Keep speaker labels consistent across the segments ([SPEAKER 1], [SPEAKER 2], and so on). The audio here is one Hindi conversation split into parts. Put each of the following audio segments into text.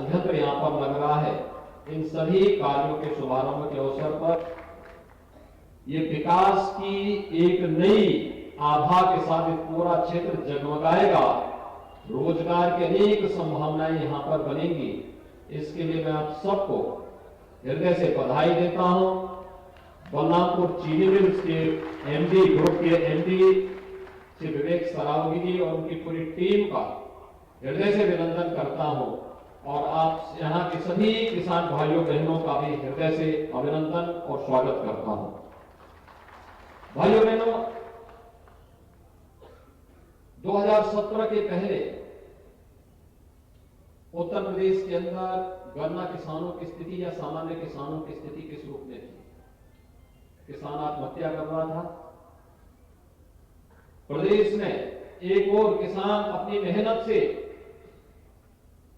[SPEAKER 1] संयंत्र यहाँ पर लग रहा है, इन सभी कार्यों के शुभारंभ के अवसर पर ये विकास की एक नई आभा के साथ ये पूरा क्षेत्र जगमगाएगा, रोजगार की अनेक संभावनाएं यहाँ पर बनेंगी। इसके लिए मैं आप सबको हृदय से बधाई देता हूं। बलरामपुर चीनी मिल्स के एमडी, ग्रुप के एमडी श्री विवेक सरावगी जी और उनकी पूरी टीम का हृदय से अभिनंदन करता हूं और आप यहाँ के सभी किसान भाइयों बहनों का भी हृदय से अभिनंदन और स्वागत करता हूं। भाइयों बहनों, 2017 के पहले उत्तर प्रदेश के अंदर गन्ना किसानों की स्थिति या सामान्य किसानों की स्थिति किस रूप में थी? किसान आत्महत्या कर रहा था। प्रदेश में एक और किसान अपनी मेहनत से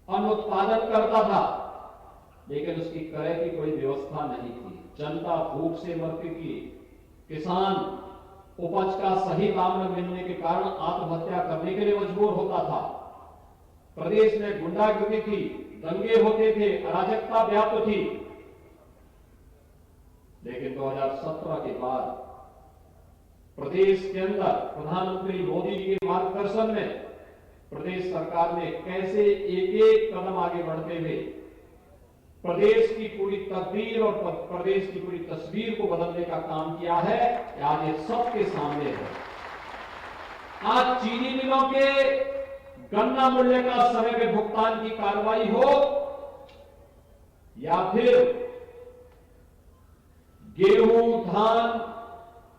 [SPEAKER 1] अन्न उत्पादन करता था, लेकिन उसकी क्रय की कोई व्यवस्था नहीं थी। जनता भूख से मरती थी। किसान उपज का सही दाम न मिलने के कारण आत्महत्या करने के लिए मजबूर होता था। प्रदेश में गुंडागर्दी थी, दंगे होते थे, अराजकता व्याप्त थी। लेकिन 2017 के बाद प्रदेश के अंदर प्रधानमंत्री मोदी जी के मार्गदर्शन में प्रदेश सरकार ने कैसे एक एक कदम आगे बढ़ते हुए प्रदेश की पूरी तकदीर और प्रदेश की पूरी तस्वीर को बदलने का काम किया है, आज ये सबके सामने है। आज चीनी मिलों के गन्ना मूल्य का समय में भुगतान की कार्रवाई हो या फिर गेहूं, धान,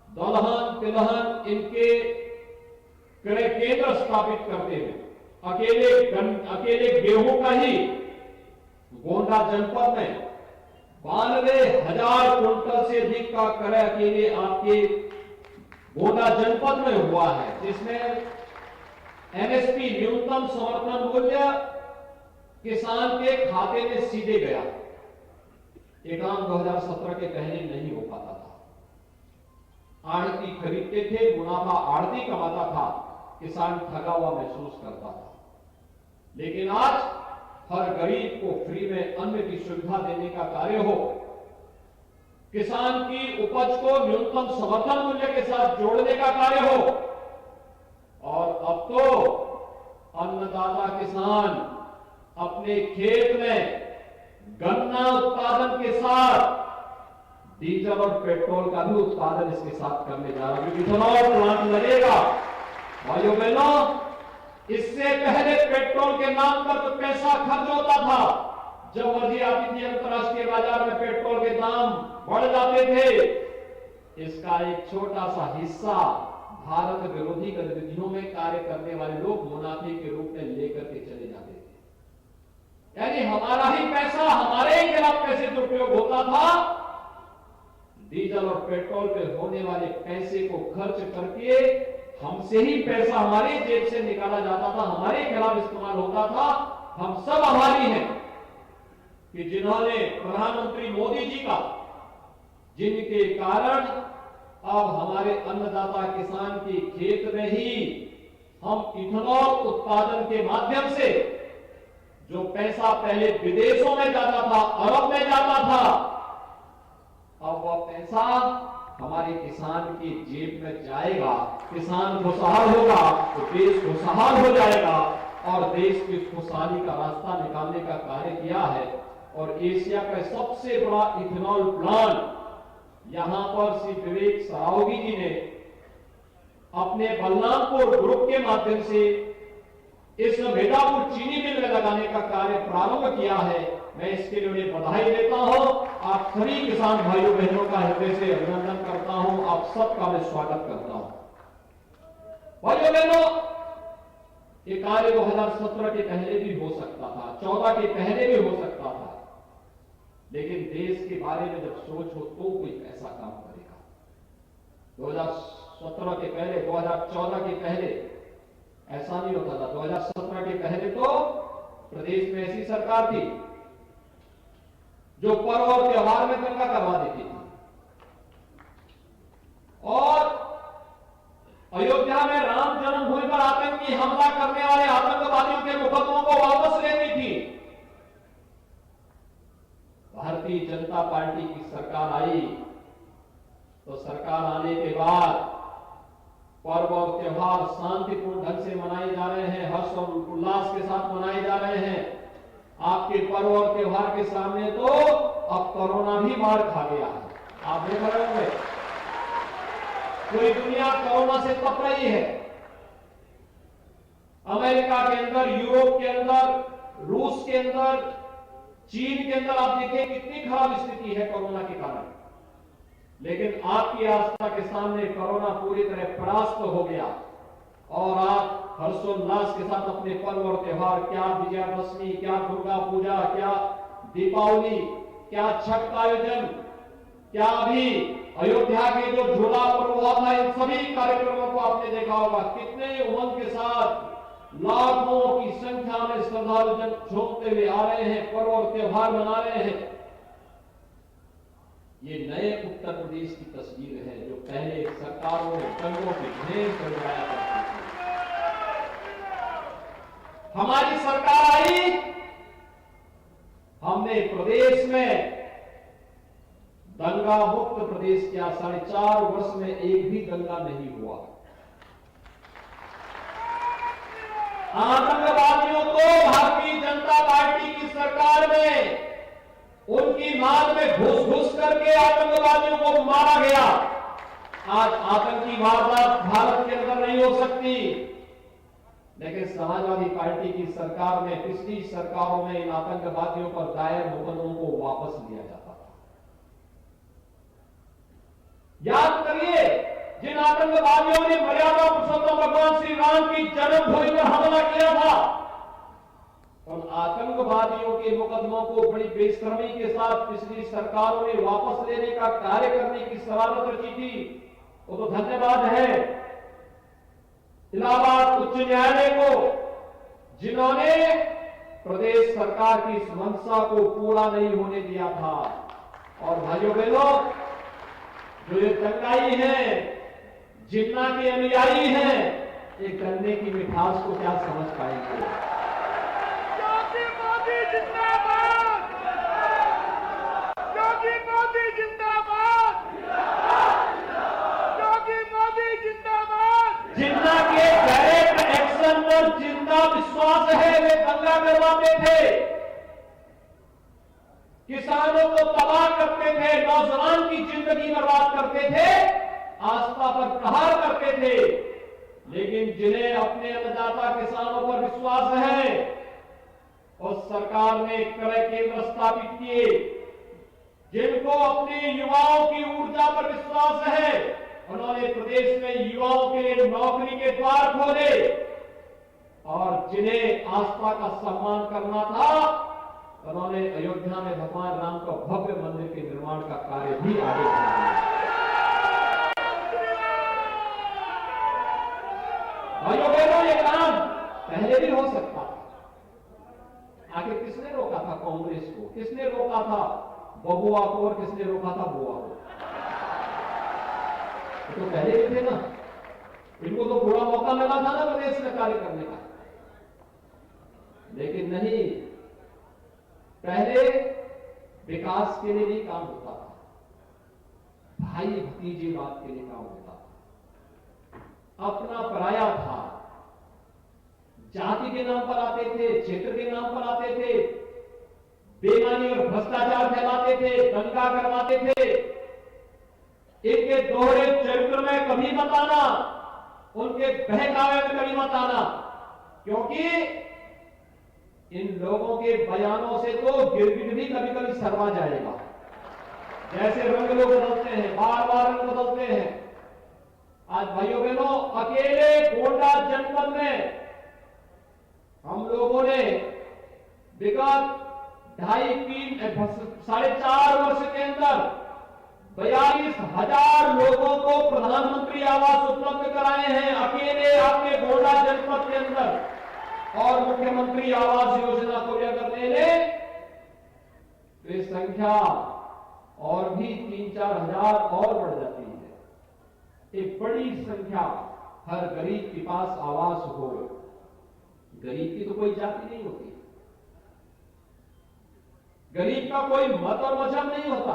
[SPEAKER 1] दलहन, तिलहन इनके क्रय केंद्र स्थापित करते हुए अकेले गेहूं का ही गोंडा जनपद में 92,000 कुंटल से अधिक का क्रय अकेले आपके गोंडा जनपद में हुआ है, जिसमें एमएसपी न्यूनतम समर्थन मूल्य किसान के खाते में सीधे गया। ये काम 2017 के पहले नहीं हो पाता था। आड़ती खरीदते थे, मुनाफा आड़ती कमाता था, किसान ठगा हुआ महसूस करता था। लेकिन आज हर गरीब को फ्री में अन्न की सुविधा देने का कार्य हो, किसान की उपज को न्यूनतम समर्थन मूल्य के साथ जोड़ने का कार्य हो, और अब तो अन्नदाता किसान अपने खेत में गन्ना उत्पादन के साथ डीजल और पेट्रोल का भी उत्पादन इसके साथ करने जा रहा है, क्योंकि इथेनॉल प्लांट लगेगा। भाइयों बहनों, इससे पहले पेट्रोल के नाम पर तो पैसा खर्च होता था। जब मर्जी आती थी अंतर्राष्ट्रीय बाजार में पेट्रोल के दाम बढ़ जाते थे। इसका एक छोटा सा हिस्सा भारत विरोधी गतिविधियों में कार्य करने वाले लोग मुनाफे के रूप में लेकर के चले जाते थे। यानी हमारा ही पैसा, हमारे ही खिलाफ पैसे दुरुपयोग होता था। डीजल और पेट्रोल पे होने वाले पैसे को खर्च करके हमसे ही पैसा हमारी जेब से निकाला जाता था, हमारे खिलाफ इस्तेमाल होता था। हम सब आभारी हैं कि जिन्होंने प्रधानमंत्री मोदी जी का, जिनके कारण अब हमारे अन्नदाता किसान के खेत में ही हम इथेनॉल उत्पादन के माध्यम से जो पैसा पहले विदेशों में जाता था, अरब में जाता था, अब वह पैसा हमारे किसान की जेब में जाएगा। किसान खुशहाल होगा तो देश खुशहाल हो जाएगा, और देश की खुशहाली का रास्ता निकालने का कार्य किया है। और एशिया का सबसे बड़ा इथेनॉल प्लांट यहां पर श्री विवेक सरावगी जी ने अपने बलरामपुर ग्रुप के माध्यम से इस मिर्जापुर चीनी मिल में लगाने का कार्य प्रारंभ किया है। मैं इसके लिए उन्हें बधाई देता हूं। आप सभी किसान भाइयों बहनों का हृदय से अभिनंदन करता हूं। आप सबका मैं स्वागत करता हूं। भाइयों बहनों, ये कार्य 2017 के पहले भी हो सकता था, 14 के पहले भी हो सकता था, लेकिन देश के बारे में जब सोच हो तो कोई ऐसा काम करेगा। 2017 के पहले, 2014 के पहले ऐसा नहीं होता था। 2017 के पहले तो प्रदेश में ऐसी सरकार थी जो पर्व और त्योहार में दंगा करवा देती थी, और अयोध्या में राम जन्मभूमि पर आतंकी हमला करने वाले आतंकवादियों के मुकदमों को वापस लेती थी। भारतीय जनता पार्टी की सरकार आई तो सरकार आने के बाद पर्व और त्योहार शांतिपूर्ण ढंग से मनाए जा रहे हैं, हर्ष और उल्लास के साथ मनाए जा रहे हैं। आपके पर्व और त्योहार के सामने तो अब कोरोना भी मार खा गया है। आप देख रहे होंगे पूरी दुनिया कोरोना से तप रही है। अमेरिका के अंदर, यूरोप के अंदर, रूस के अंदर, चीन के अंदर आप देखिए कितनी खराब स्थिति है कोरोना के कारण। लेकिन आपकी आस्था के सामने कोरोना पूरी तरह परास्त हो गया और आप हर्षोल्लास के साथ अपने पर्व और त्योहार, क्या विजयादशमी, क्या दुर्गा पूजा, क्या दीपावली, क्या छठ का आयोजन, क्या अभी अयोध्या के जो झूला पर्व हुआ था, इन सभी कार्यक्रमों को आपने देखा होगा कितने उमंग के साथ लाखों की संख्या में श्रद्धालु जन झूमते हुए आ रहे हैं, पर्व और त्योहार मना रहे हैं। ये नए उत्तर प्रदेश की तस्वीर है जो पहले सरकारों ने दंगों के ढेर करवाया करती थी। हमारी सरकार आई, हमने प्रदेश में दंगा मुक्त प्रदेश किया। 4.5 वर्ष में एक भी दंगा नहीं हुआ। आतंकवादियों को भारतीय जनता पार्टी की सरकार में उनकी मांग में घुस घुस करके आतंकवादियों को मारा गया। आज आतंकी वारदात भारत के अंदर नहीं हो सकती, लेकिन समाजवादी पार्टी की सरकार में, पिछली सरकारों में इन आतंकवादियों पर दायर मुकदमों को वापस लिया जाता था। याद करिए, जिन आतंकवादियों ने मर्यादा पुरुषोत्तम भगवान श्री राम की जन्मभूमि पर हमला किया था, उन आतंकवादियों के मुकदमों को बड़ी बेशर्मी के साथ पिछली सरकारों ने वापस लेने का कार्य करने की शरारत रची थी। वो तो धन्यवाद है इलाहाबाद उच्च न्यायालय को, जिन्होंने प्रदेश सरकार की इस मंशा को पूरा नहीं होने दिया था। और भाइयों बहनों, जो ये दंगाई हैं, जिन्ना के अनुयायी हैं, ये गन्ने की मिठास को क्या समझ पाएंगे?
[SPEAKER 2] योगी मोदी जिंदाबाद, योगी मोदी जिंदाबाद, योगी मोदी जिंदाबाद।
[SPEAKER 1] जिन्ना के डायरेक्ट एक्शन पर जिंदा विश्वास है, वे दंगा करवाते थे, किसानों को तबाह करते थे, नौजवान की जिंदगी बर्बाद करते थे, आस्था पर प्रहार करते थे। लेकिन जिन्हें अपने अन्नदाता किसानों पर विश्वास है, उस सरकार ने क्रय केंद्र स्थापित किए। जिनको अपने युवाओं की ऊर्जा पर विश्वास है, उन्होंने प्रदेश में युवाओं के लिए नौकरी के द्वार खोले। और जिन्हें आस्था का सम्मान करना था, उन्होंने अयोध्या में भगवान राम का भव्य मंदिर के निर्माण का कार्य भी आगे बढ़ाया। भाइयों बहनों, ये काम पहले भी हो सकता था। आखिर किसने रोका था कांग्रेस को? किसने रोका था बबुआ को? और किसने रोका था बुआ को? तो पहले भी थे ना। इनको तो पूरा मौका मिला था ना प्रदेश में कार्य करने का, लेकिन नहीं। पहले विकास के लिए भी काम होता था, भाई भतीजेवाद के लिए काम होता था। अपना पराया था, जाति के नाम पर आते थे, क्षेत्र के नाम पर आते थे, बेईमानी और भ्रष्टाचार फैलाते थे, दंगा करवाते थे। इनके दोहरे चरित्र में कभी मत आना, उनके बहकावे में कभी मत आना, क्योंकि इन लोगों के बयानों से तो गिरगिट भी कभी कभी शर्मा जाएगा। जैसे रंग लोग बदलते हैं, बार बार रंग बदलते हैं। आज भाइयों बहनों, अकेले गोंडा जनपद में हम लोगों ने विगत 4.5 वर्ष के अंदर 42,000 लोगों को प्रधानमंत्री आवास उपलब्ध कराए हैं, अकेले आपके गोंडा जनपद के अंदर। और मुख्यमंत्री आवास योजना को भी अगर ले ले तो ये संख्या और भी 3-4 हजार और बढ़ जाती है। एक बड़ी संख्या, हर गरीब के पास आवास हो। गरीब की तो कोई जाति नहीं होती। गरीब का कोई मत और मजहब नहीं होता।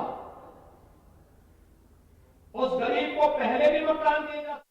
[SPEAKER 1] उस गरीब को पहले भी मकान दिए जाते